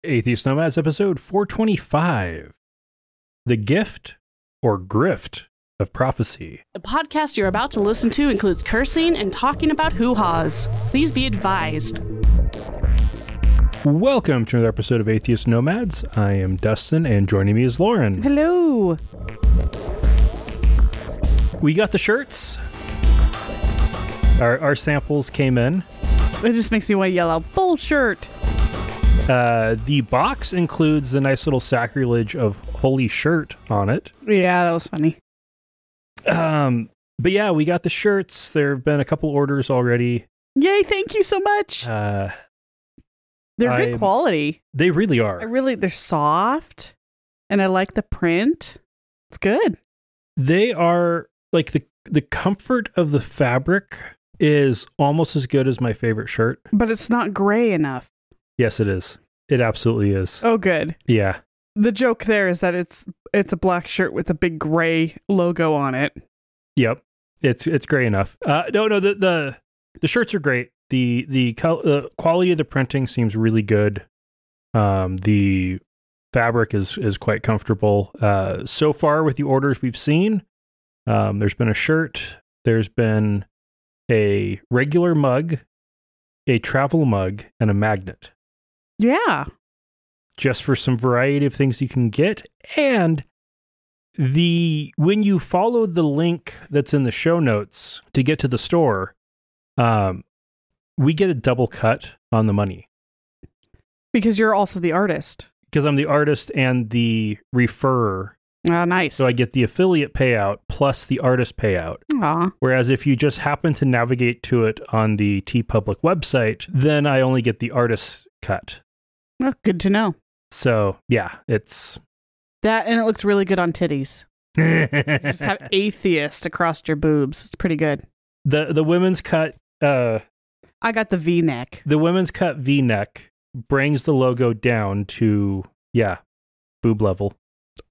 Atheist Nomads, episode 425. The Gift or Grift of Prophecy. The podcast you're about to listen to includes cursing and talking about hoo-haws. Please be advised. Welcome to another episode of Atheist Nomads. I am Dustin, and joining me is Lauren. Hello. We got the shirts. Our samples came in. It just makes me want to yell out, bullshit. The box includes a nice little sacrilege of holy shirt on it. Yeah, that was funny. But yeah, we got the shirts. There have been a couple orders already. Yay, thank you so much. They're good quality. They really are. They're soft, and I like the print. It's good. They are, like, the comfort of the fabric is almost as good as my favorite shirt. But it's not gray enough. Yes, it is. It absolutely is. Oh, good. Yeah. The joke there is that it's a black shirt with a big gray logo on it. Yep. It's gray enough. The shirts are great. The quality of the printing seems really good. The fabric is quite comfortable. So far with the orders we've seen, there's been a shirt, there's been a regular mug, a travel mug, and a magnet. Yeah. Just for some variety of things you can get. And when you follow the link that's in the show notes to get to the store, we get a double cut on the money. Because you're also the artist. Because I'm the artist and the referrer. Oh, nice. So I get the affiliate payout plus the artist payout. Aw. Whereas if you just happen to navigate to it on the TeePublic website, then I only get the artist cut. Oh, good to know. So, yeah, it's... That, and it looks really good on titties. Just have atheist across your boobs. It's pretty good. The women's cut... I got the V-neck. The women's cut V-neck brings the logo down to, boob level.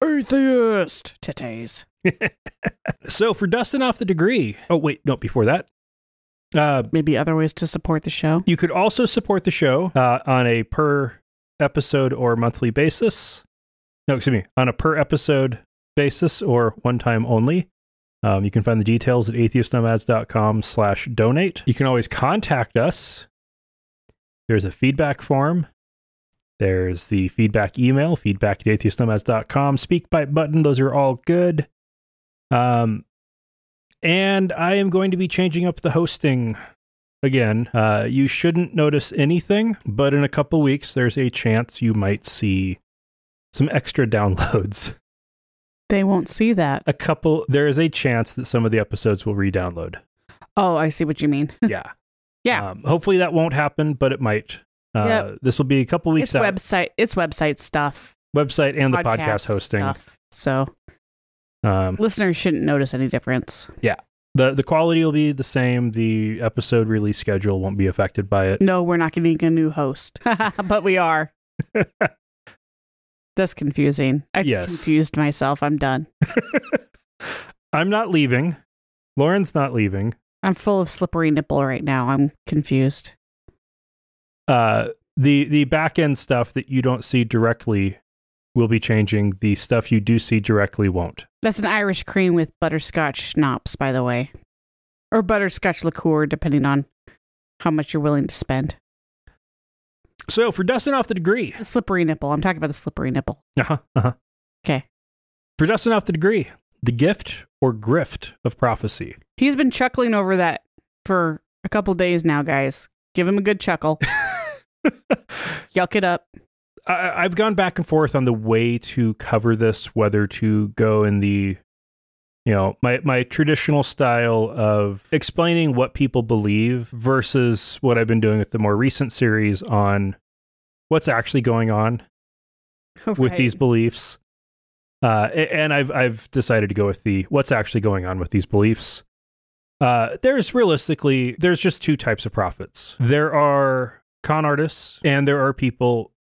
Atheist titties. So for dusting off the degree... Oh, wait, no, before that. Maybe other ways to support the show. You could also support the show on a per episode or monthly basis. No, excuse me, on a per episode basis or one time only. You can find the details at atheistnomads.com/donate. You can always contact us. There's a feedback form. There's the feedback email, feedback@atheistnomads.com, SpeakPipe button. Those are all good. And I am going to be changing up the hosting again. You shouldn't notice anything, but in a couple weeks, there's a chance you might see some extra downloads. They won't see that. There is a chance that some of the episodes will re-download. Oh, I see what you mean. Yeah. Yeah. Hopefully that won't happen, but it might. Yep. This will be a couple weeks out. It's website stuff. Website and the podcast hosting stuff. So listeners shouldn't notice any difference. Yeah. The quality will be the same. The episode release schedule won't be affected by it. No, we're not getting a new host, but we are. That's confusing. I just confused myself. I'm done. I'm not leaving. Lauren's not leaving. I'm full of slippery nipple right now. I'm confused. The back end stuff that you don't see directly will be changing. The stuff you do see directly won't. That's an Irish cream with butterscotch schnapps, by the way. Or butterscotch liqueur, depending on how much you're willing to spend. So for dusting off the degree. The slippery nipple. I'm talking about the slippery nipple. Okay. For dusting off the degree, the gift or grift of prophecy. He's been chuckling over that for a couple days now, guys. Give him a good chuckle. Yuck it up. I've gone back and forth on the way to cover this, whether to go in the, my traditional style of explaining what people believe versus what I've been doing with the more recent series on what's actually going on with these beliefs. And I've decided to go with the what's actually going on with these beliefs. There's just two types of prophets. There are con artists and there are people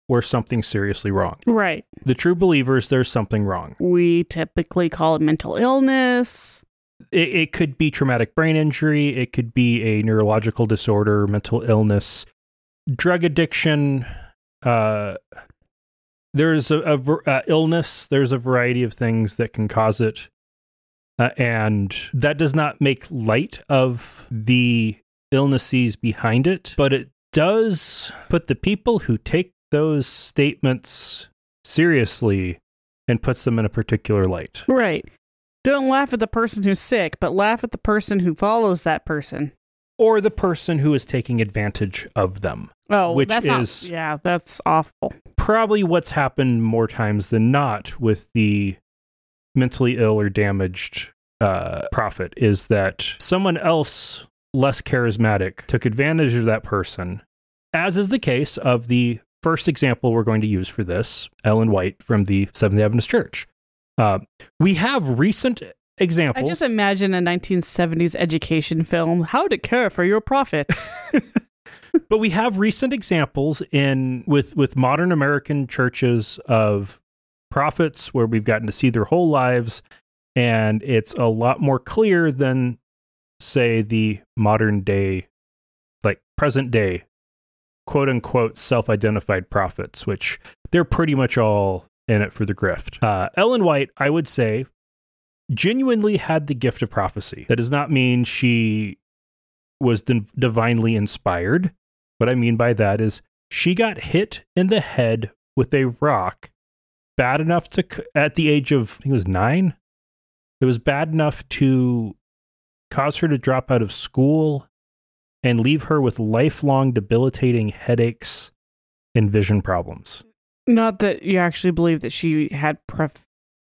where something's seriously wrong. Right. The true believers, there's something wrong. We typically call it mental illness. It could be traumatic brain injury. It could be a neurological disorder, mental illness, drug addiction, there's a illness. There's a variety of things that can cause it. And that does not make light of the illnesses behind it, but it does put the people who take those statements seriously and puts them in a particular light. Right. Don't laugh at the person who's sick, but laugh at the person who follows that person. Or the person who is taking advantage of them. Oh, which that's that's awful. Probably what's happened more times than not with the mentally ill or damaged prophet is that someone else less charismatic took advantage of that person, as is the case of the first example we're going to use for this, Ellen White from the Seventh Adventist Church. We have recent examples. I just imagine a 1970s education film, How to Care for Your Prophet. But we have recent examples with modern American churches of prophets where we've gotten to see their whole lives, and it's a lot more clear than, say, the modern day, like present day, quote unquote, self-identified prophets, which they're pretty much all in it for the grift. Ellen White, I would say, genuinely had the gift of prophecy. That does not mean she was divinely inspired. What I mean by that is she got hit in the head with a rock bad enough to, at the age of, I think it was 9, it was bad enough to cause her to drop out of school and leave her with lifelong debilitating headaches and vision problems. Not that you actually believe that she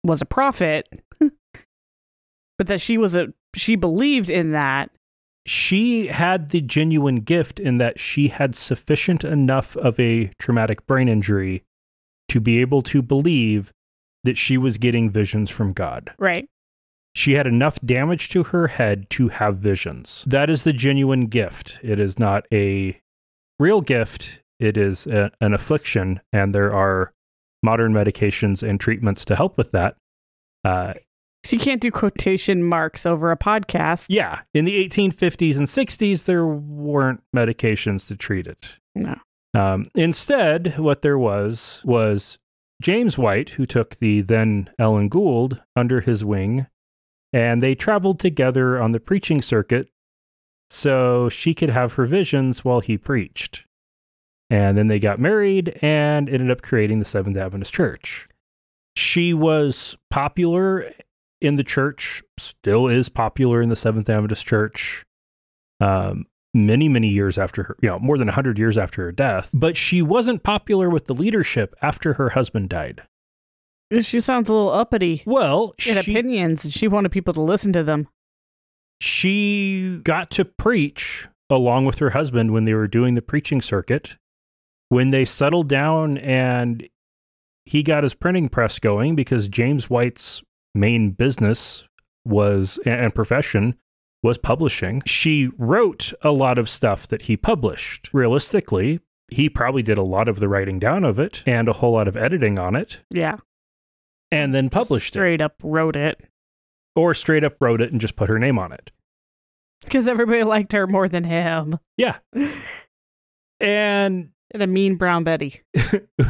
was a prophet, but that she believed in that. She had the genuine gift in that she had sufficient enough of a traumatic brain injury to be able to believe that she was getting visions from God. Right. She had enough damage to her head to have visions. That is the genuine gift. It is not a real gift. It is an affliction, and there are modern medications and treatments to help with that. So you can't do quotation marks over a podcast. Yeah. In the 1850s and 60s, there weren't medications to treat it. No. Instead, what there was James White, who took the then Ellen Gould under his wing, and they traveled together on the preaching circuit so she could have her visions while he preached. And then they got married and ended up creating the Seventh Adventist Church. She was popular in the church, still is popular in the Seventh Adventist Church, many, many years after her, more than 100 years after her death. But she wasn't popular with the leadership after her husband died. She sounds a little uppity. Well, she had opinions, and she wanted people to listen to them. She got to preach along with her husband when they were doing the preaching circuit. When they settled down and he got his printing press going, because James White's main business and profession was publishing, she wrote a lot of stuff that he published. Realistically, he probably did a lot of the writing down of it and a whole lot of editing on it. Yeah. And then published Straight up wrote it. Or straight up wrote it and just put her name on it. Because everybody liked her more than him. Yeah. And a mean brown Betty.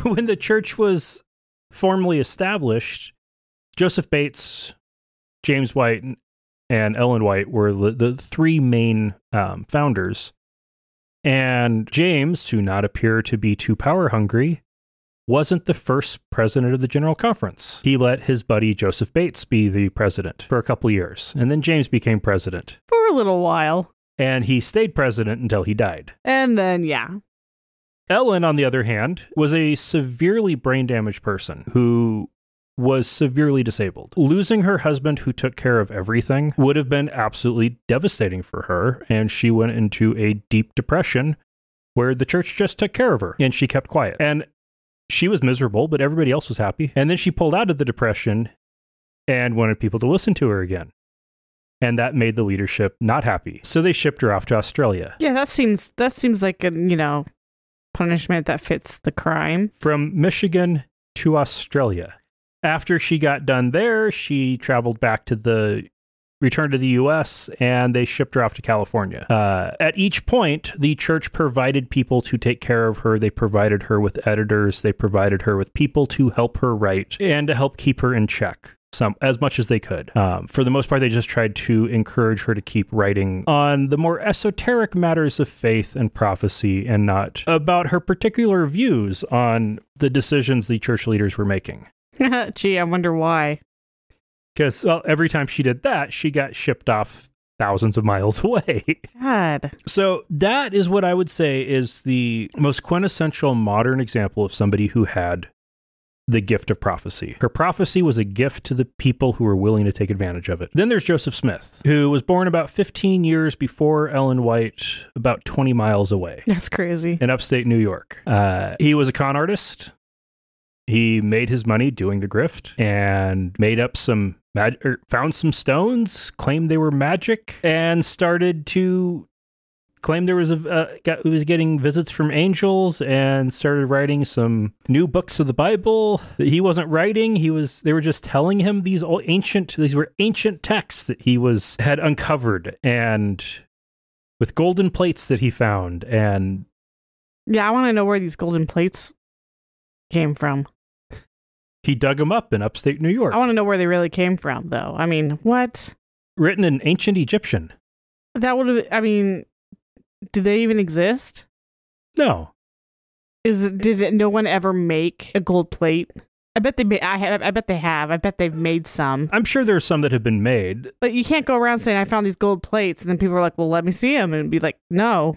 When the church was formally established, Joseph Bates, James White, and Ellen White were the three main founders. And James, who not appear to be too power hungry, wasn't the first president of the General Conference. He let his buddy Joseph Bates be the president for a couple years. And then James became president. For a little while. And he stayed president until he died. And then, yeah. Ellen, on the other hand, was a severely brain damaged person who was severely disabled. Losing her husband, who took care of everything, would have been absolutely devastating for her, and she went into a deep depression where the church just took care of her, and she kept quiet. And she was miserable, but everybody else was happy. And then she pulled out of the depression and wanted people to listen to her again. And that made the leadership not happy. So they shipped her off to Australia. Yeah, that seems like a, punishment that fits the crime. From Michigan to Australia. After she got done there, she traveled back to the returned to the U.S., and they shipped her off to California. At each point, the church provided people to take care of her. They provided her with editors. They provided her with people to help her write and to help keep her in check. As much as they could. For the most part, they just tried to encourage her to keep writing on the more esoteric matters of faith and prophecy and not about her particular views on the decisions the church leaders were making. Gee, I wonder why. Because every time she did that, she got shipped off thousands of miles away. God. So that is what I would say is the most quintessential modern example of somebody who had the gift of prophecy. Her prophecy was a gift to the people who were willing to take advantage of it. Then there's Joseph Smith, who was born about 15 years before Ellen White, about 20 miles away. That's crazy. In upstate New York. He was a con artist. He made his money doing the grift and made up found some stones, claimed they were magic, and started to claimed there was he was getting visits from angels and started writing some new books of the Bible that he wasn't writing. They were just telling him these were ancient texts that he had uncovered and with golden plates that he found. And yeah, I want to know where these golden plates came from. He dug them up in upstate New York. I want to know where they really came from, though. I mean, what? Written in ancient Egyptian. That would have, I mean, do they even exist? No. Did no one ever make a gold plate? I bet they have. I bet they've made some. I'm sure there's some that have been made. But you can't go around saying, I found these gold plates, and then people are like, well, let me see them. And be like, no.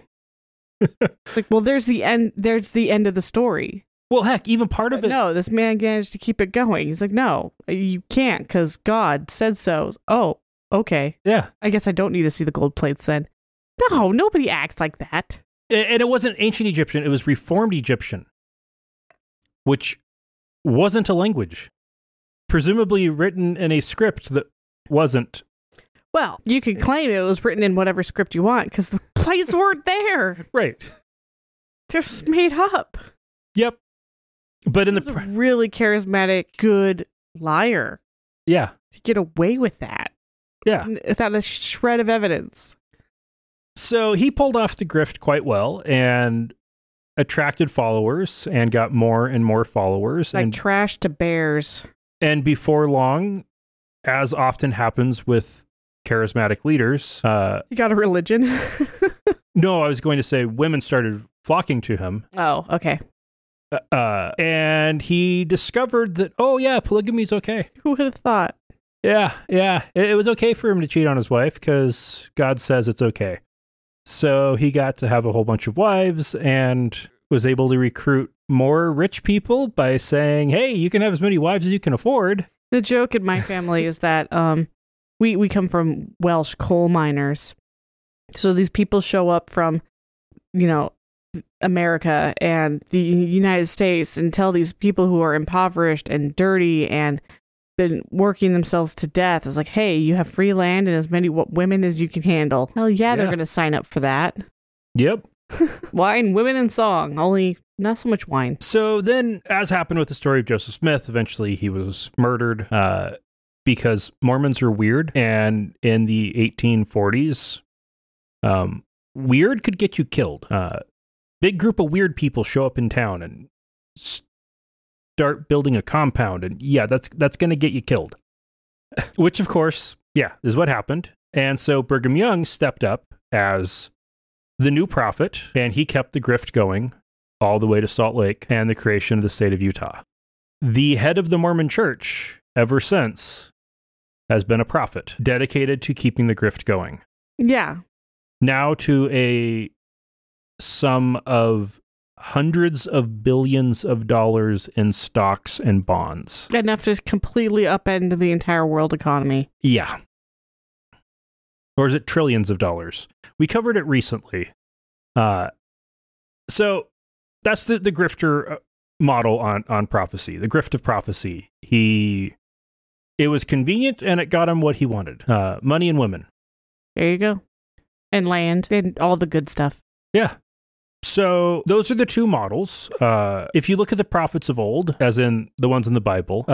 Like, well, there's the end of the story. Well, heck, even part of it. No, this man managed to keep it going. He's like, no, you can't because God said so. Oh, okay. Yeah. I guess I don't need to see the gold plates then. No, nobody acts like that. And it wasn't ancient Egyptian. It was Reformed Egyptian, which wasn't a language. Presumably written in a script that wasn't. Well, you can claim it was written in whatever script you want because the plates weren't there. Right. They're just made up. Yep. But in a really charismatic, good liar. Yeah. To get away with that. Yeah. Without a shred of evidence. So he pulled off the grift quite well and attracted followers and got more and more followers. Like trash to bears. And before long, as often happens with charismatic leaders... you got a religion? No, I was going to say women started flocking to him. Oh, okay. And he discovered that, oh yeah, polygamy's okay. Who would have thought? Yeah. It was okay for him to cheat on his wife because God says it's okay. So he got to have a whole bunch of wives and was able to recruit more rich people by saying, hey, you can have as many wives as you can afford. The joke in my family is that we come from Welsh coal miners. So these people show up from, America and the United States and tell these people who are impoverished and dirty and been working themselves to death. It's like, hey, you have free land and as many women as you can handle. Hell yeah, they're going to sign up for that. Yep. Wine, women, and song. Only not so much wine. So then, as happened with the story of Joseph Smith, eventually he was murdered because Mormons are weird. And in the 1840s, weird could get you killed. Big group of weird people show up in town and start building a compound. And yeah, that's going to get you killed. Which, of course, is what happened. And so Brigham Young stepped up as the new prophet, and he kept the grift going all the way to Salt Lake and the creation of the state of Utah. The head of the Mormon church, ever since, has been a prophet dedicated to keeping the grift going. Yeah. Now to a sum of hundreds of billions of dollars in stocks and bonds. Enough to completely upend the entire world economy. Yeah. Or is it trillions of dollars? We covered it recently. So that's the grifter model on prophecy, the grift of prophecy. It was convenient and it got him what he wanted. Money and women. There you go. And land and all the good stuff. Yeah. So those are the two models. If you look at the prophets of old, as in the ones in the Bible,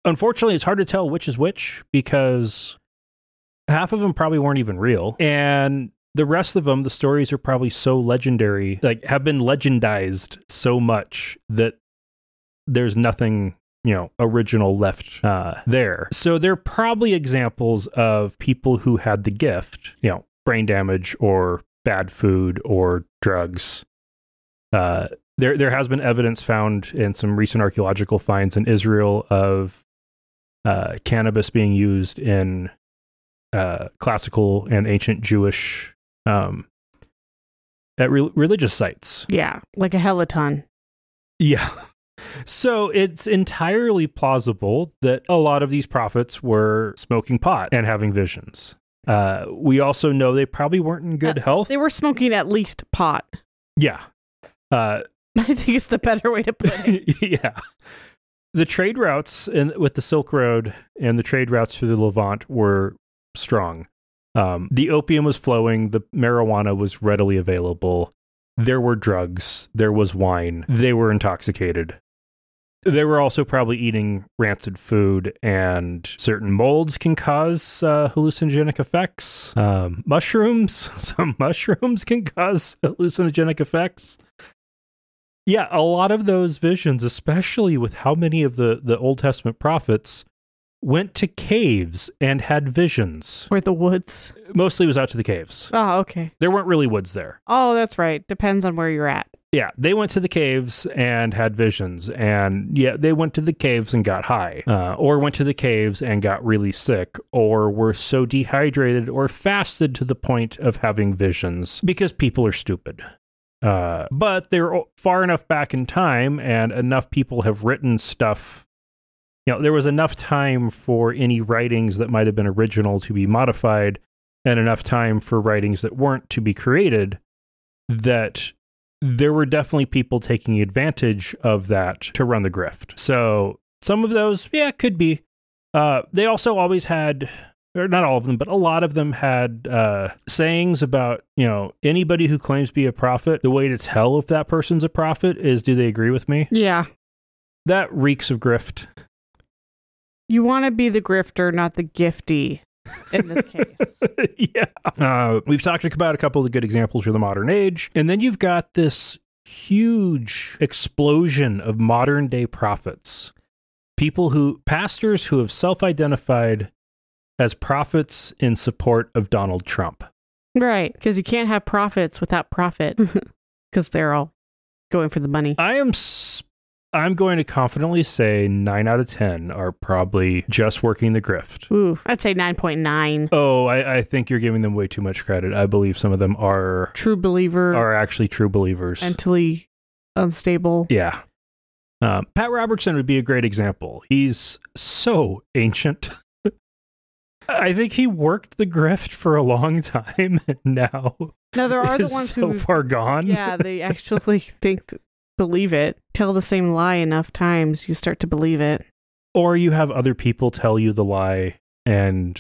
unfortunately, it's hard to tell which is which because half of them probably weren't even real. And the rest of them, the stories are probably so legendary, like have been legendized so much that there's nothing, original left there. So they're probably examples of people who had the gift, brain damage or bad food or drugs. There has been evidence found in some recent archaeological finds in Israel of cannabis being used in classical and ancient Jewish at religious sites. Yeah, like a hellaton. Yeah. So it's entirely plausible that a lot of these prophets were smoking pot and having visions. We also know they probably weren't in good health. They were smoking at least pot. Yeah. I think it's the better way to put it. Yeah. The trade routes with the Silk Road and the trade routes through the Levant were strong. The opium was flowing. The marijuana was readily available. There were drugs. There was wine. They were intoxicated. They were also probably eating rancid food, and certain molds can cause hallucinogenic effects. Some mushrooms can cause hallucinogenic effects. Yeah, a lot of those visions, especially with how many of the Old Testament prophets went to caves and had visions. Or the woods. Mostly it was out to the caves. Oh, okay. There weren't really woods there. Oh, that's right. Depends on where you're at. Yeah, they went to the caves and had visions. And yeah, they went to the caves and got high. Or went to the caves and got really sick. Or were so dehydrated or fasted to the point of having visions. Because people are stupid. But they're far enough back in time and enough people have written stuff. There was enough time for any writings that might have been original to be modified and enough time for writings that weren't to be created that there were definitely people taking advantage of that to run the grift. So some of those, yeah, could be. They also always had, or not all of them, but a lot of them had sayings about, anybody who claims to be a prophet, the way to tell if that person's a prophet is, do they agree with me? Yeah. That reeks of grift. You want to be the grifter, not the gifty in this case. Yeah. We've talked about a couple of the good examples for the modern age. And then you've got this huge explosion of modern day prophets. Pastors who have self-identified as prophets in support of Donald Trump. Right. Because you can't have prophets without profit. Because they're all going for the money. I'm going to confidently say 9 out of 10 are probably just working the grift. Ooh, I'd say 9.9. Oh, I think you're giving them way too much credit. I believe some of them are actually true believers. Mentally unstable. Yeah. Pat Robertson would be a great example. He's so ancient. I think he worked the grift for a long time and now there are the ones so far gone. Yeah, they actually believe it. Tell the same lie enough times, you start to believe it. Or you have other people tell you the lie and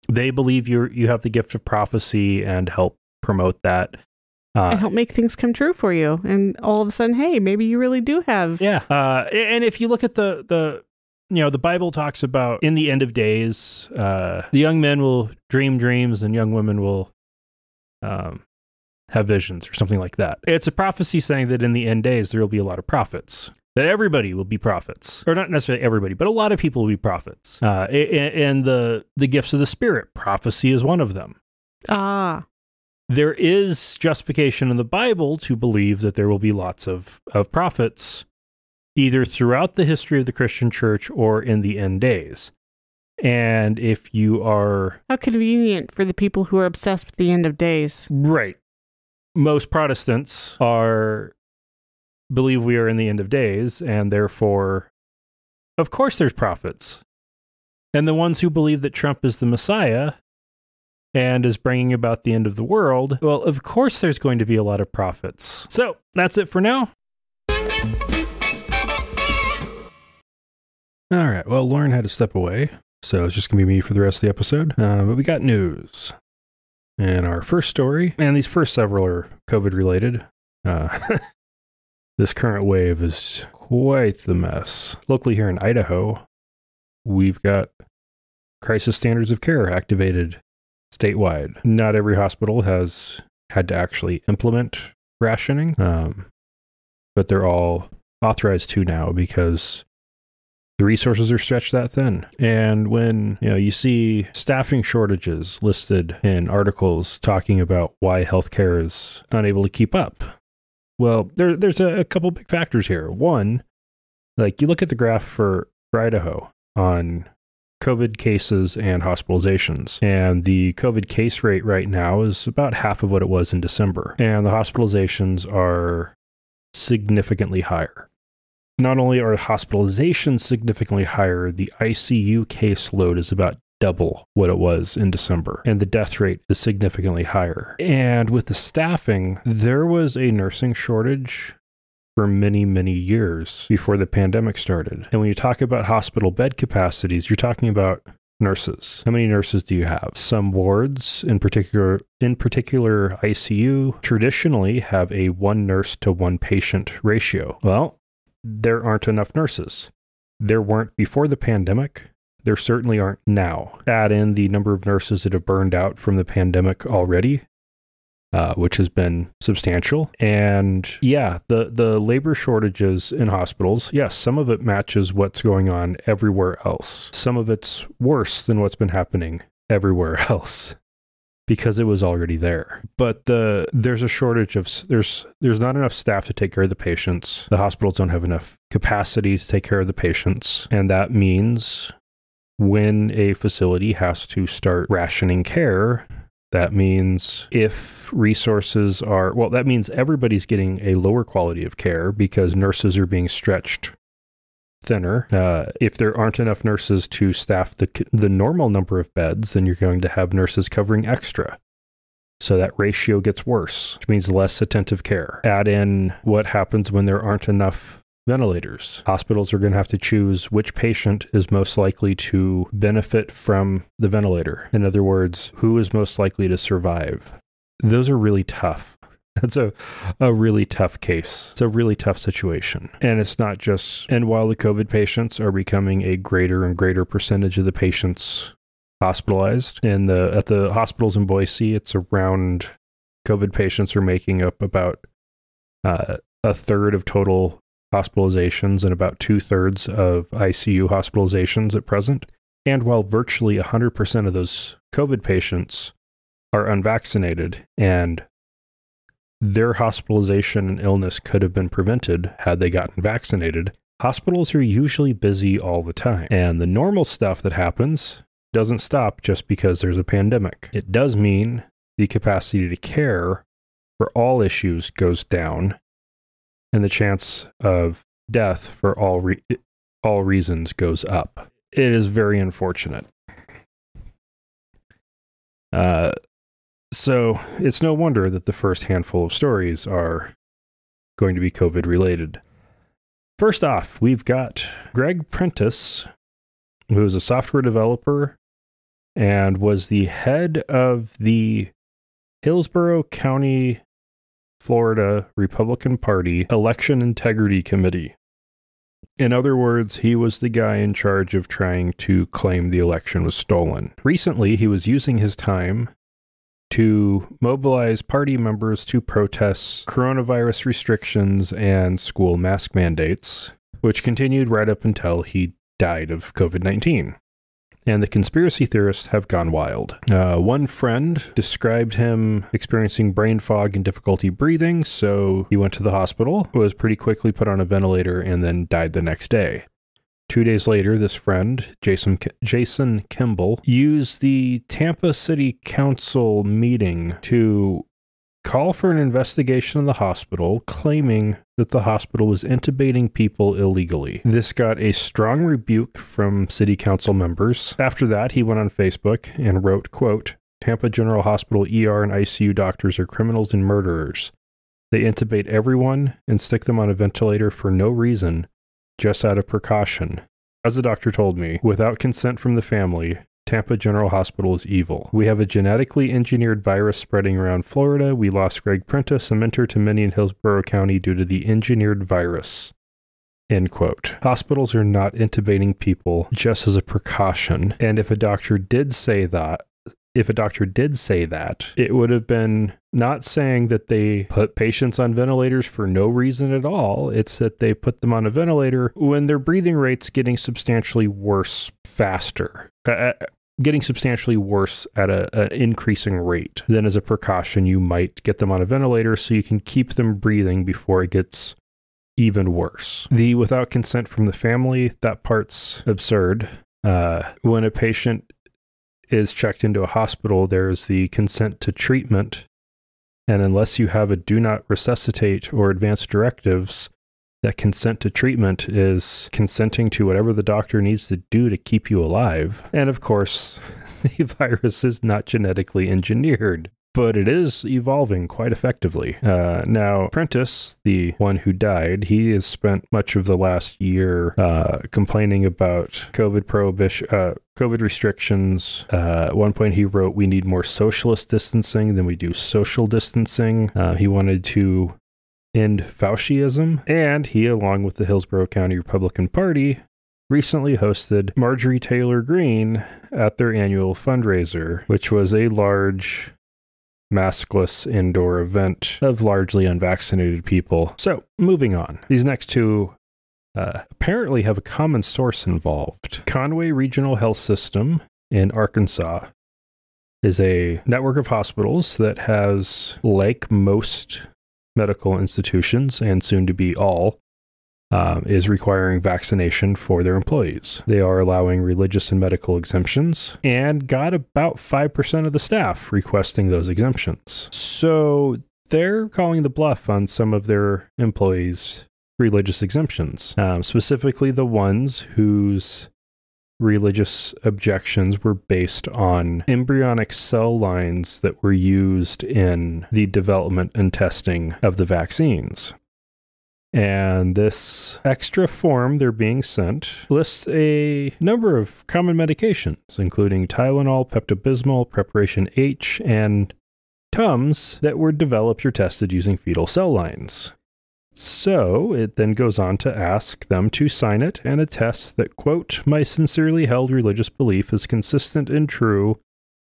they believe you have the gift of prophecy and help promote that. And help make things come true for you. And all of a sudden, hey, maybe you really do have. Yeah. And if you look at the Bible talks about in the end of days, the young men will dream dreams and young women will have visions or something like that. It's a prophecy saying that in the end days, there will be a lot of prophets. That everybody will be prophets. Or not necessarily everybody, but a lot of people will be prophets. And the gifts of the Spirit, prophecy is one of them. Ah. There is justification in the Bible to believe that there will be lots of prophets, either throughout the history of the Christian church or in the end days. And if you are... How convenient for the people who are obsessed with the end of days. Right. Most Protestants believe we are in the end of days, and therefore, of course there's prophets. And the ones who believe that Trump is the Messiah and is bringing about the end of the world, well, of course there's going to be a lot of prophets. So, that's it for now. All right, well, Lauren had to step away, so it's just going to be me for the rest of the episode. But we got news. And our first story, and these first several are COVID-related. This current wave is quite the mess. Locally here in Idaho, we've got crisis standards of care activated statewide. Not every hospital has had to actually implement rationing, but they're all authorized to now because the resources are stretched that thin. And when you see staffing shortages listed in articles talking about why healthcare is unable to keep up, well, there's a couple big factors here. One, like you look at the graph for Idaho on COVID cases and hospitalizations, and the COVID case rate right now is about half of what it was in December, and the hospitalizations are significantly higher. Not only are hospitalizations significantly higher, the ICU caseload is about double what it was in December, and the death rate is significantly higher. And with the staffing, there was a nursing shortage for many, many years before the pandemic started. And when you talk about hospital bed capacities, you're talking about nurses. How many nurses do you have? Some wards, in particular ICU, traditionally have a 1 nurse to 1 patient ratio. Well, there aren't enough nurses. There weren't before the pandemic. There certainly aren't now. Add in the number of nurses that have burned out from the pandemic already, which has been substantial. And yeah, the labor shortages in hospitals, yes, some of it matches what's going on everywhere else. Some of it's worse than what's been happening everywhere else because it was already there. But there's a shortage of, there's not enough staff to take care of the patients. The hospitals don't have enough capacity to take care of the patients. And that means when a facility has to start rationing care, that means if resources are, well, that means everybody's getting a lower quality of care because nurses are being stretched thinner. If there aren't enough nurses to staff the normal number of beds, then you're going to have nurses covering extra. So that ratio gets worse, which means less attentive care. Add in what happens when there aren't enough ventilators. Hospitals are going to have to choose which patient is most likely to benefit from the ventilator. In other words, who is most likely to survive. Those are really tough. That's a really tough case. It's a really tough situation. And it's not just, and while the COVID patients are becoming a greater and greater percentage of the patients hospitalized, and at the hospitals in Boise, it's around, COVID patients are making up about a third of total hospitalizations and about 2/3 of ICU hospitalizations at present. And while virtually 100% of those COVID patients are unvaccinated and their hospitalization and illness could have been prevented had they gotten vaccinated, hospitals are usually busy all the time. And the normal stuff that happens doesn't stop just because there's a pandemic. It does mean the capacity to care for all issues goes down, and the chance of death for all reasons goes up. It is very unfortunate. So it's no wonder that the first handful of stories are going to be COVID related. First off, we've got Greg Prentice, who is a software developer and was the head of the Hillsborough County, Florida Republican Party Election Integrity Committee. In other words, he was the guy in charge of trying to claim the election was stolen. Recently, he was using his time to mobilize party members to protest coronavirus restrictions and school mask mandates, which continued right up until he died of COVID-19. And the conspiracy theorists have gone wild. One friend described him experiencing brain fog and difficulty breathing, so he went to the hospital, was pretty quickly put on a ventilator, and then died the next day. 2 days later, this friend, Jason Kimball, used the Tampa City Council meeting to call for an investigation of the hospital, claiming that the hospital was intubating people illegally. This got a strong rebuke from city council members. After that, he went on Facebook and wrote, quote, "Tampa General Hospital ER and ICU doctors are criminals and murderers. They intubate everyone and stick them on a ventilator for no reason, just out of precaution. As the doctor told me, without consent from the family, Tampa General Hospital is evil. We have a genetically engineered virus spreading around Florida. We lost Greg Prentice, a mentor to many in Hillsborough County, due to the engineered virus. End quote. Hospitals are not intubating people just as a precaution. And if a doctor did say that, it would have been not saying that they put patients on ventilators for no reason at all. It's that they put them on a ventilator when their breathing rate's getting substantially worse faster. Getting substantially worse at an increasing rate. Then as a precaution, you might get them on a ventilator so you can keep them breathing before it gets even worse. The without consent from the family, that part's absurd. When a patient is checked into a hospital, there's the consent to treatment. And unless you have a do not resuscitate or advance directives, that consent to treatment is consenting to whatever the doctor needs to do to keep you alive. And of course, the virus is not genetically engineered, but it is evolving quite effectively. Now, Prentice, the one who died, he has spent much of the last year complaining about COVID restrictions. At one point he wrote, "We need more socialist distancing than we do social distancing." He wanted to end Fauciism, and he, along with the Hillsborough County Republican Party, recently hosted Marjorie Taylor Greene at their annual fundraiser, which was a large maskless indoor event of largely unvaccinated people. So, moving on. These next two apparently have a common source involved. Conway Regional Health System in Arkansas is a network of hospitals that has, like most medical institutions, and soon to be all, is requiring vaccination for their employees. They are allowing religious and medical exemptions, and got about 5% of the staff requesting those exemptions. So they're calling the bluff on some of their employees' religious exemptions, specifically the ones whose religious objections were based on embryonic cell lines that were used in the development and testing of the vaccines. And this extra form they're being sent lists a number of common medications, including Tylenol, Pepto-Bismol, Preparation H, and Tums that were developed or tested using fetal cell lines. So it then goes on to ask them to sign it and attest that, quote, "My sincerely held religious belief is consistent and true,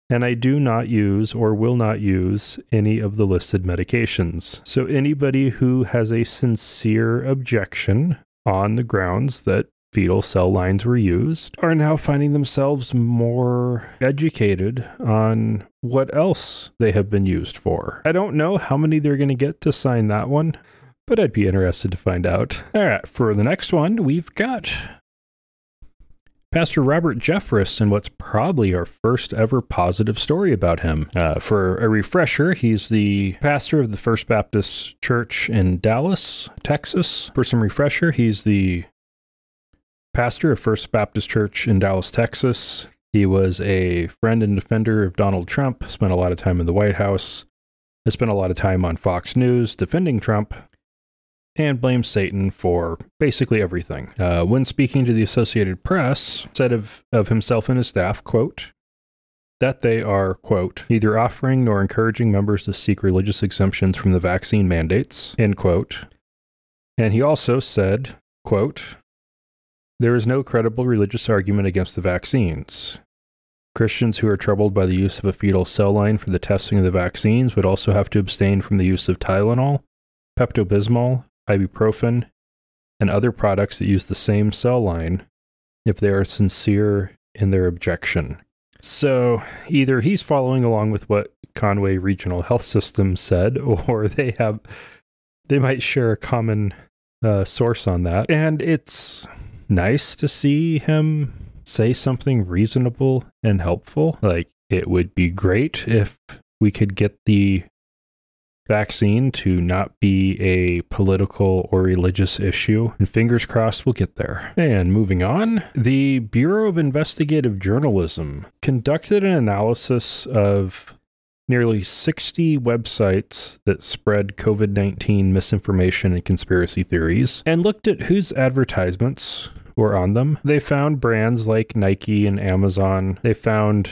and I do not use or will not use any of the listed medications." So anybody who has a sincere objection on the grounds that fetal cell lines were used are now finding themselves more educated on what else they have been used for. I don't know how many they're going to get to sign that one, but I'd be interested to find out. All right, for the next one, we've got Pastor Robert Jeffress, and what's probably our first ever positive story about him. For a refresher, he's the pastor of the First Baptist Church in Dallas, Texas. For some refresher, he's the pastor of First Baptist Church in Dallas, Texas. He was a friend and defender of Donald Trump, spent a lot of time in the White House, has spent a lot of time on Fox News defending Trump, and blames Satan for basically everything. When speaking to the Associated Press, said of himself and his staff, quote, that they are, quote, neither offering nor encouraging members to seek religious exemptions from the vaccine mandates, end quote. And he also said, quote, there is no credible religious argument against the vaccines. Christians who are troubled by the use of a fetal cell line for the testing of the vaccines would also have to abstain from the use of Tylenol, Pepto-Bismol, ibuprofen, and other products that use the same cell line if they are sincere in their objection. So either he's following along with what Conway Regional Health System said, or they might share a common source on that. And it's nice to see him say something reasonable and helpful. Like, it would be great if we could get the vaccine to not be a political or religious issue, and fingers crossed we'll get there. And moving on, the Bureau of Investigative Journalism conducted an analysis of nearly 60 websites that spread COVID-19 misinformation and conspiracy theories, and looked at whose advertisements were on them. They found brands like Nike and Amazon. They found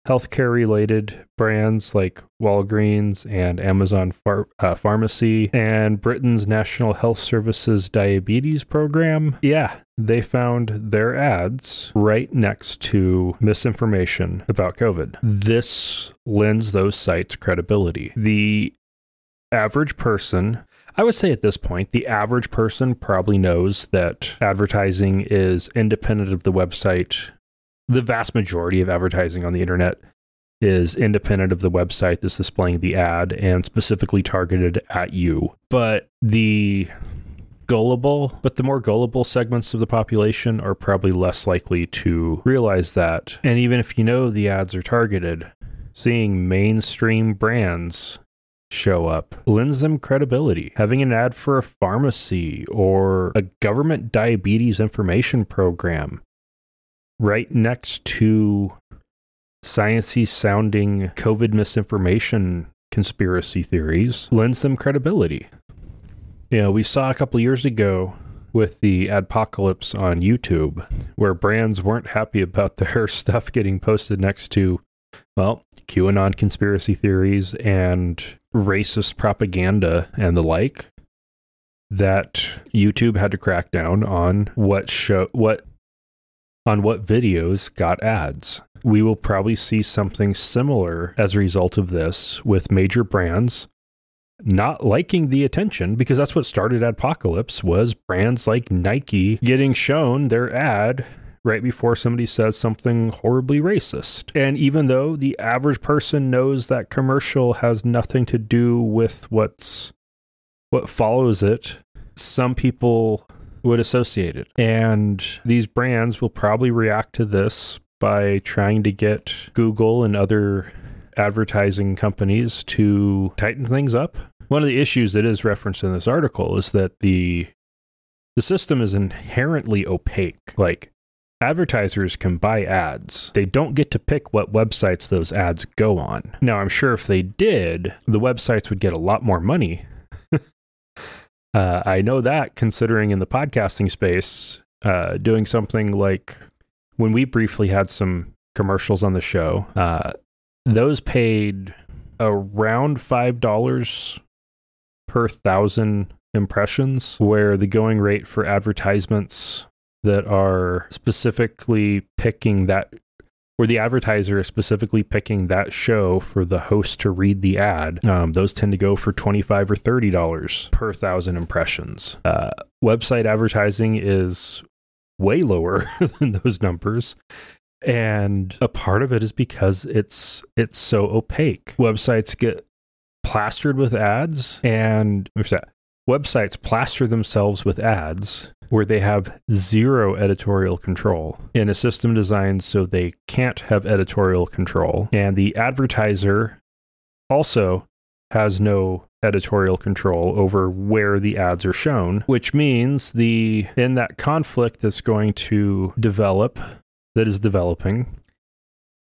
healthcare-related brands like Walgreens and Amazon Pharmacy and Britain's National Health Services Diabetes Program. Yeah, they found their ads right next to misinformation about COVID. This lends those sites credibility. The average person, I would say at this point, the average person probably knows that advertising is independent of the website. The vast majority of advertising on the internet is independent of the website that's displaying the ad and specifically targeted at you. But the more gullible segments of the population are probably less likely to realize that. And even if you know the ads are targeted, seeing mainstream brands show up lends them credibility. Having an ad for a pharmacy or a government diabetes information program right next to sciencey sounding COVID misinformation conspiracy theories lends them credibility. You know, we saw a couple years ago with the adpocalypse on YouTube where brands weren't happy about their stuff getting posted next to, well, QAnon conspiracy theories and racist propaganda and the like, that YouTube had to crack down on what videos got ads. We will probably see something similar as a result of this with major brands not liking the attention, because that's what started Adpocalypse, was brands like Nike getting shown their ad right before somebody says something horribly racist. And even though the average person knows that commercial has nothing to do with what follows it, some people would associate it. And these brands will probably react to this by trying to get Google and other advertising companies to tighten things up. One of the issues that is referenced in this article is that the system is inherently opaque. Like, advertisers can buy ads. They don't get to pick what websites those ads go on. Now, I'm sure if they did, the websites would get a lot more money. I know that, considering in the podcasting space, doing something like when we briefly had some commercials on the show, those paid around $5 per 1,000 impressions, where the going rate for advertisements that are specifically picking that, where the advertiser is specifically picking that show for the host to read the ad, those tend to go for $25 or $30 per 1,000 impressions. Website advertising is way lower than those numbers. And a part of it is because it's so opaque. Websites get plastered with ads, and websites plaster themselves with ads where they have zero editorial control in a system designed so they can't have editorial control. And the advertiser also has no editorial control over where the ads are shown, which means in that conflict that's going to develop, that is developing,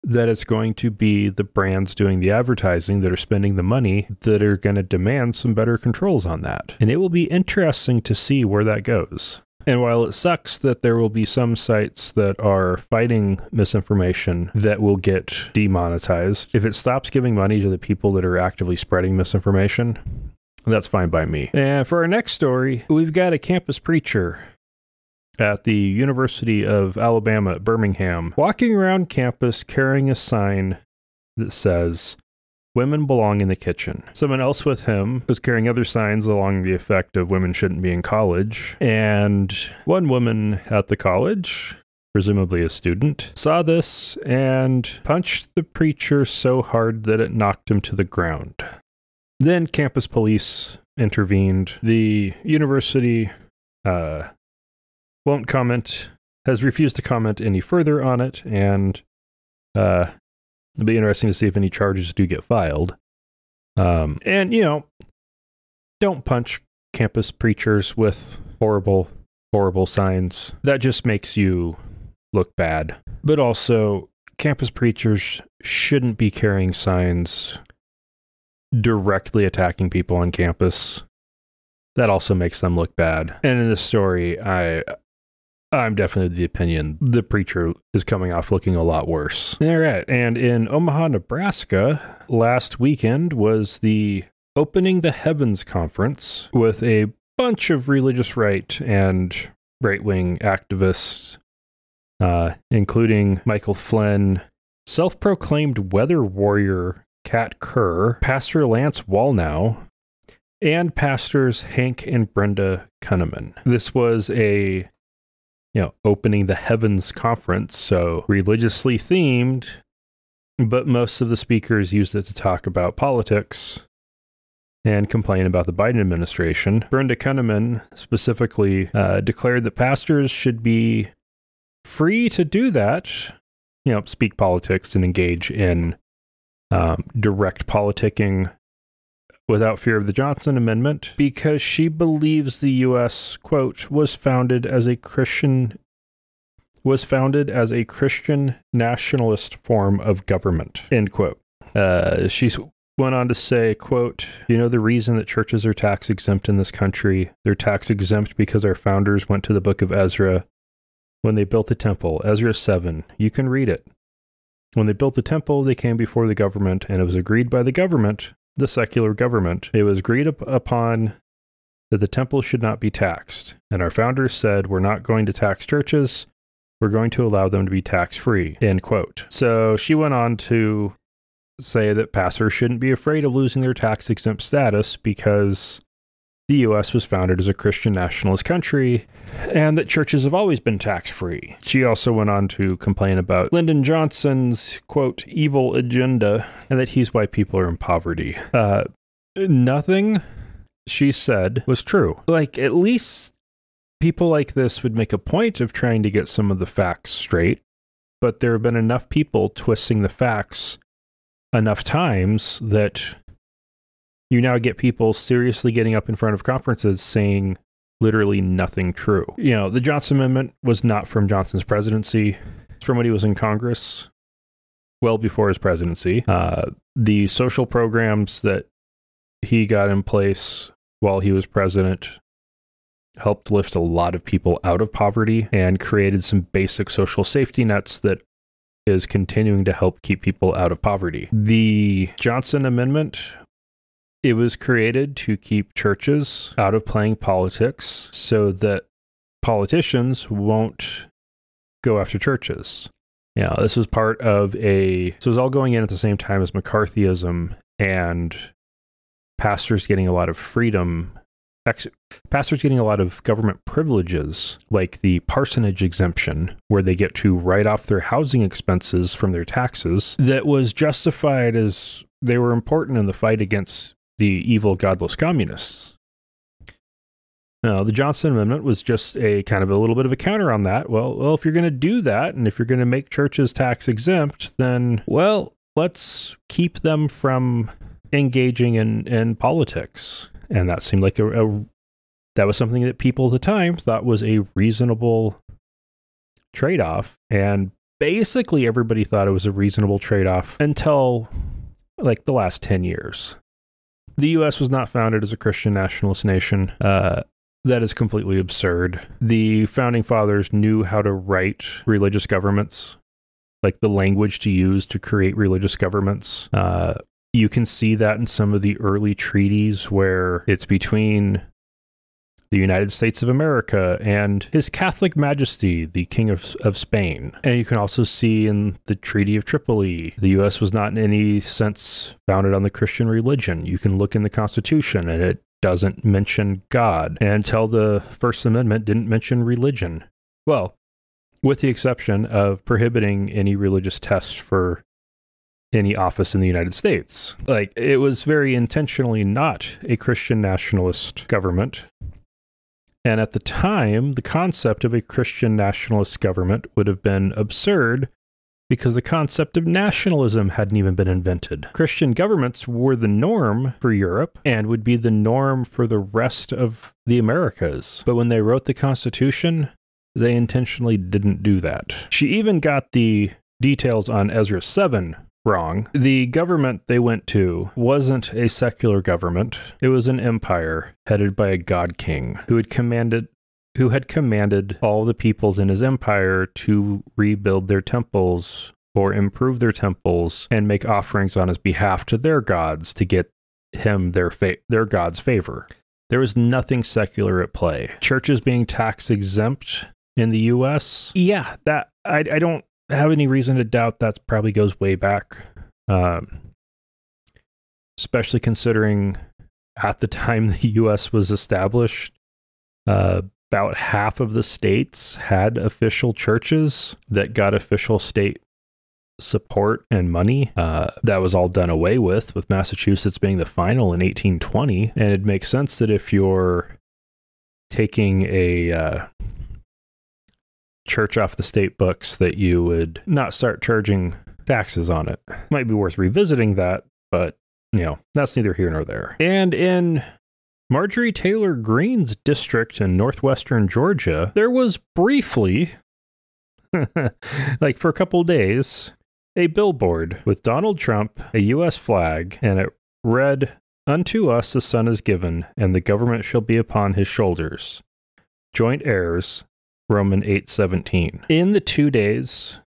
that it's going to be the brands doing the advertising that are spending the money that are going to demand some better controls on that. And it will be interesting to see where that goes. And while it sucks that there will be some sites that are fighting misinformation that will get demonetized, if it stops giving money to the people that are actively spreading misinformation, that's fine by me. And for our next story, we've got a campus preacher at the University of Alabama at Birmingham walking around campus carrying a sign that says, "Women belong in the kitchen." Someone else with him was carrying other signs along the effect of women shouldn't be in college. And one woman at the college, presumably a student, saw this and punched the preacher so hard that it knocked him to the ground. Then campus police intervened. The university won't comment, has refused to comment any further on it, and it'll be interesting to see if any charges do get filed. And, don't punch campus preachers with horrible, horrible signs. That just makes you look bad. But also, campus preachers shouldn't be carrying signs directly attacking people on campus. That also makes them look bad. And in this story, I I'm definitely of the opinion the preacher is coming off looking a lot worse. All right. And in Omaha, Nebraska, last weekend was the Opening the Heavens conference with a bunch of religious right and right-wing activists, including Michael Flynn, self-proclaimed weather warrior Kat Kerr, Pastor Lance Wallnow, and pastors Hank and Brenda Kunneman. This was a Opening the Heavens conference, so religiously themed, but most of the speakers used it to talk about politics and complain about the Biden administration. Brenda Kunneman specifically declared that pastors should be free to do that, speak politics and engage in direct politicking without fear of the Johnson Amendment, because she believes the U.S., quote, was founded as a Christian nationalist form of government, end quote. She went on to say, quote, the reason that churches are tax exempt in this country? They're tax exempt because our founders went to the book of Ezra when they built the temple. Ezra 7. You can read it. When they built the temple, they came before the government, and it was agreed by the government, the secular government. It was agreed upon that the temple should not be taxed. And our founders said, we're not going to tax churches. We're going to allow them to be tax-free, end quote. So she went on to say that pastors shouldn't be afraid of losing their tax-exempt status because the U.S. was founded as a Christian nationalist country and that churches have always been tax-free. She also went on to complain about Lyndon Johnson's, quote, evil agenda and that he's why people are in poverty. Nothing she said was true. At least people like this would make a point of trying to get some of the facts straight, but there have been enough people twisting the facts enough times that you now get people seriously getting up in front of conferences saying literally nothing true. The Johnson Amendment was not from Johnson's presidency. It's from when he was in Congress, well before his presidency. The social programs that he got in place while he was president helped lift a lot of people out of poverty and created some basic social safety nets that is continuing to help keep people out of poverty. The Johnson Amendment, it was created to keep churches out of playing politics so that politicians won't go after churches. This was part of this was all going in at the same time as McCarthyism and pastors getting a lot of freedom, pastors getting a lot of government privileges, like the parsonage exemption, where they get to write off their housing expenses from their taxes, that was justified as they were important in the fight against the evil, godless communists. Now, the Johnson Amendment was just a kind of a little bit of a counter on that. Well, if you're going to do that, and if you're going to make churches tax exempt, then, let's keep them from engaging in politics. And that seemed like that was something that people at the time thought was a reasonable trade-off. And basically everybody thought it was a reasonable trade-off until the last 10 years. The U.S. was not founded as a Christian nationalist nation. That is completely absurd. The founding fathers knew how to write religious governments, the language to use to create religious governments. You can see that in some of the early treaties where it's between the United States of America and His Catholic Majesty, the King of Spain. And you can also see in the Treaty of Tripoli, the U.S. was not in any sense founded on the Christian religion. You can look in the Constitution and it doesn't mention God until the First Amendment didn't mention religion. Well, with the exception of prohibiting any religious test for any office in the United States. It was very intentionally not a Christian nationalist government. And at the time, the concept of a Christian nationalist government would have been absurd because the concept of nationalism hadn't even been invented. Christian governments were the norm for Europe and would be the norm for the rest of the Americas. But when they wrote the Constitution, they intentionally didn't do that. She even got the details on Ezra 7 wrong. The government they went to wasn't a secular government. It was an empire headed by a god king who had commanded who had commanded all the peoples in his empire to rebuild their temples or improve their temples and make offerings on his behalf to their gods to get him their god's favor. There was nothing secular at play. Churches being tax exempt in the U.S. Yeah, that I don't have any reason to doubt that probably goes way back, especially considering at the time the U.S. was established, about half of the states had official churches that got official state support and money. That was all done away with Massachusetts being the final in 1820. And it makes sense that if you're taking a church off the state books, that you would not start charging taxes on it. Might be worth revisiting that, but that's neither here nor there. And in Marjorie Taylor Greene's district in northwestern Georgia, there was briefly, like for a couple days, a billboard with Donald Trump, a U.S. flag, and it read, "Unto us a son is given, and the government shall be upon his shoulders. Joint heirs, Romans 8:17." In the few days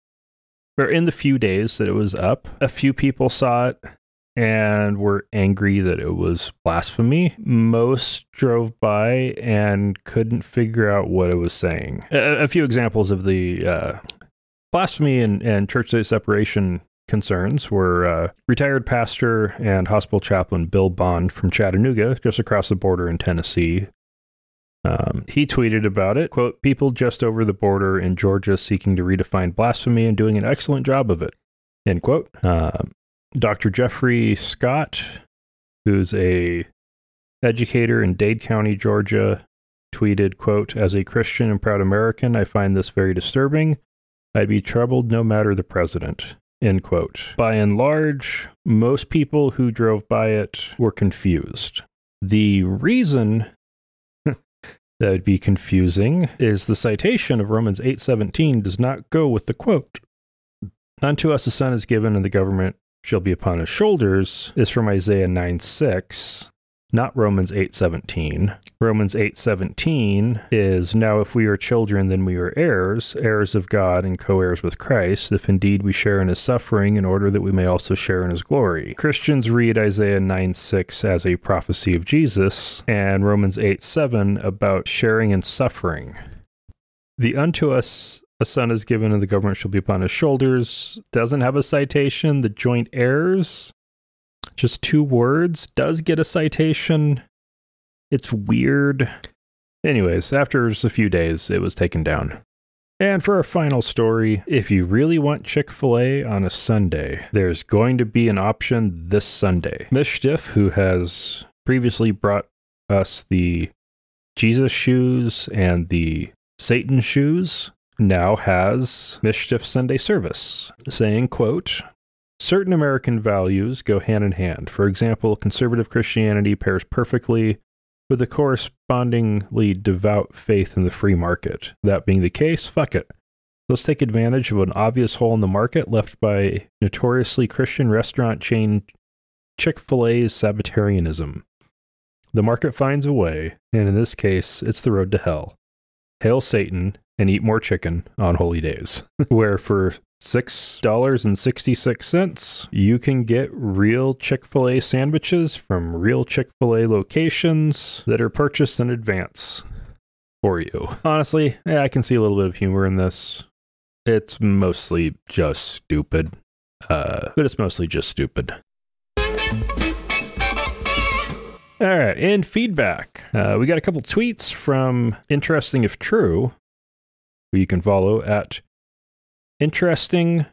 that it was up, a few people saw it and were angry that it was blasphemy. Most drove by and couldn't figure out what it was saying. A few examples of the blasphemy and church-state separation concerns were retired pastor and hospital chaplain Bill Bond from Chattanooga, just across the border in Tennessee. He tweeted about it, quote, "People just over the border in Georgia seeking to redefine blasphemy and doing an excellent job of it," end quote. Dr. Jeffrey Scott, who's a educator in Dade County, Georgia, tweeted, quote, "As a Christian and proud American, I find this very disturbing. I'd be troubled no matter the president," end quote. By and large, most people who drove by it were confused. The reason that would be confusing is the citation of Romans 8:17 does not go with the quote. "Unto us a son is given, and the government shall be upon his shoulders," is from Isaiah 9:6, not Romans 8:17. Romans 8:17 is, "Now if we are children, then we are heirs, heirs of God and co-heirs with Christ, if indeed we share in his suffering, in order that we may also share in his glory." Christians read Isaiah 9:6 as a prophecy of Jesus, and Romans 8:7 about sharing in suffering. The "unto us a son is given, and the government shall be upon his shoulders" doesn't have a citation. The "joint heirs," just 2 words, does get a citation. It's weird. Anyways, after just a few days, it was taken down. And for our final story, if you really want Chick-fil-A on a Sunday, there's going to be an option this Sunday. Mischief, who has previously brought us the Jesus shoes and the Satan shoes, now has Mischief Sunday service, saying, quote, "Certain American values go hand in hand. For example, conservative Christianity pairs perfectly with a correspondingly devout faith in the free market. That being the case, fuck it. Let's take advantage of an obvious hole in the market left by notoriously Christian restaurant chain Chick-fil-A's Sabbatarianism. The market finds a way, and in this case, it's the road to hell. Hail Satan and eat more chicken on holy days," where for $6.66, you can get real Chick-fil-A sandwiches from real Chick-fil-A locations that are purchased in advance for you. Honestly, I can see a little bit of humor in this. It's mostly just stupid. But it's mostly just stupid. All right, in feedback, we got a couple tweets from Interesting If True, who you can follow at InterestingIF.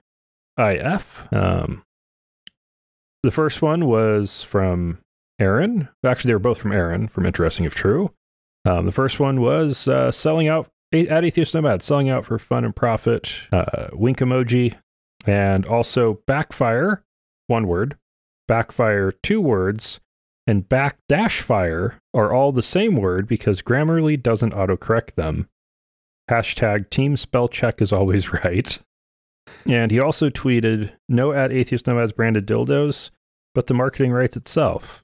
The first one was from Aaron. Actually, they were both from Aaron from Interesting If True. The first one was selling out at Atheist Nomad, selling out for fun and profit, wink emoji, and also backfire, 1 word, backfire, 2 words, and back-fire are all the same word because Grammarly doesn't autocorrect them. Hashtag team spell check is always right. And he also tweeted, "No at Atheist Nomads branded dildos, but the marketing writes itself.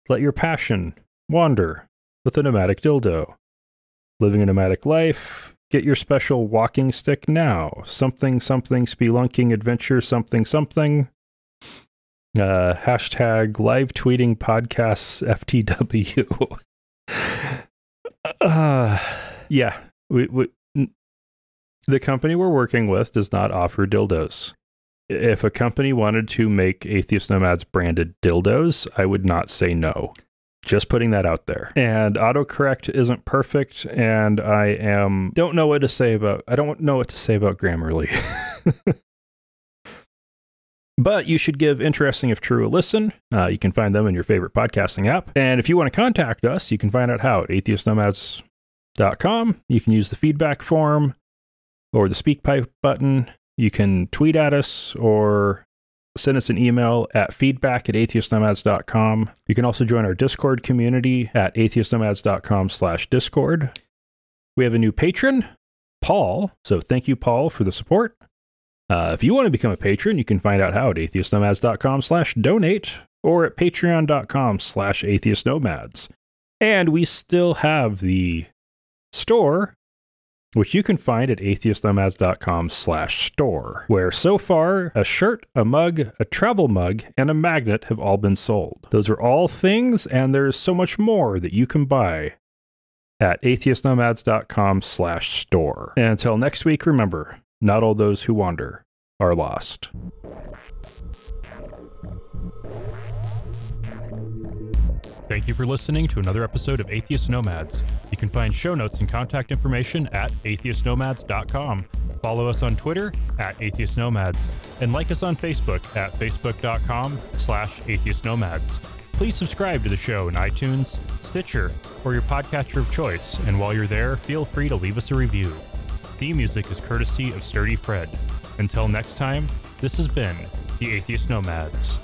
Let your passion wander with a nomadic dildo." living a nomadic life. Get your special walking stick now. Something, something, spelunking adventure, something, something. Hashtag live tweeting podcasts FTW. Yeah. The company we're working with does not offer dildos. If a company wanted to make Atheist Nomads branded dildos, I would not say no. Just putting that out there. And autocorrect isn't perfect, and I don't know what to say about Grammarly. But you should give Interesting If True a listen. You can find them in your favorite podcasting app. And if you want to contact us, you can find out how at atheistnomads.com. You can use the feedback form or the SpeakPipe button. You can tweet at us or send us an email at feedback@atheistnomads.com. You can also join our Discord community at atheistnomads.com/Discord. We have a new patron, Paul. So thank you, Paul, for the support. If you want to become a patron, you can find out how at atheistnomads.com/donate or at patreon.com/atheistnomads. And we still have the store, which you can find at atheistnomads.com/store, where so far a shirt, a mug, a travel mug, and a magnet have all been sold. Those are all things, and there's so much more that you can buy at atheistnomads.com/store. And until next week, remember, not all those who wander are lost. Thank you for listening to another episode of Atheist Nomads. You can find show notes and contact information at atheistnomads.com. Follow us on Twitter at Atheist Nomads, and like us on Facebook at facebook.com/Atheist Nomads. Please subscribe to the show in iTunes, Stitcher, or your podcatcher of choice, and while you're there, feel free to leave us a review. Theme music is courtesy of Sturdy Fred. Until next time, this has been the Atheist Nomads.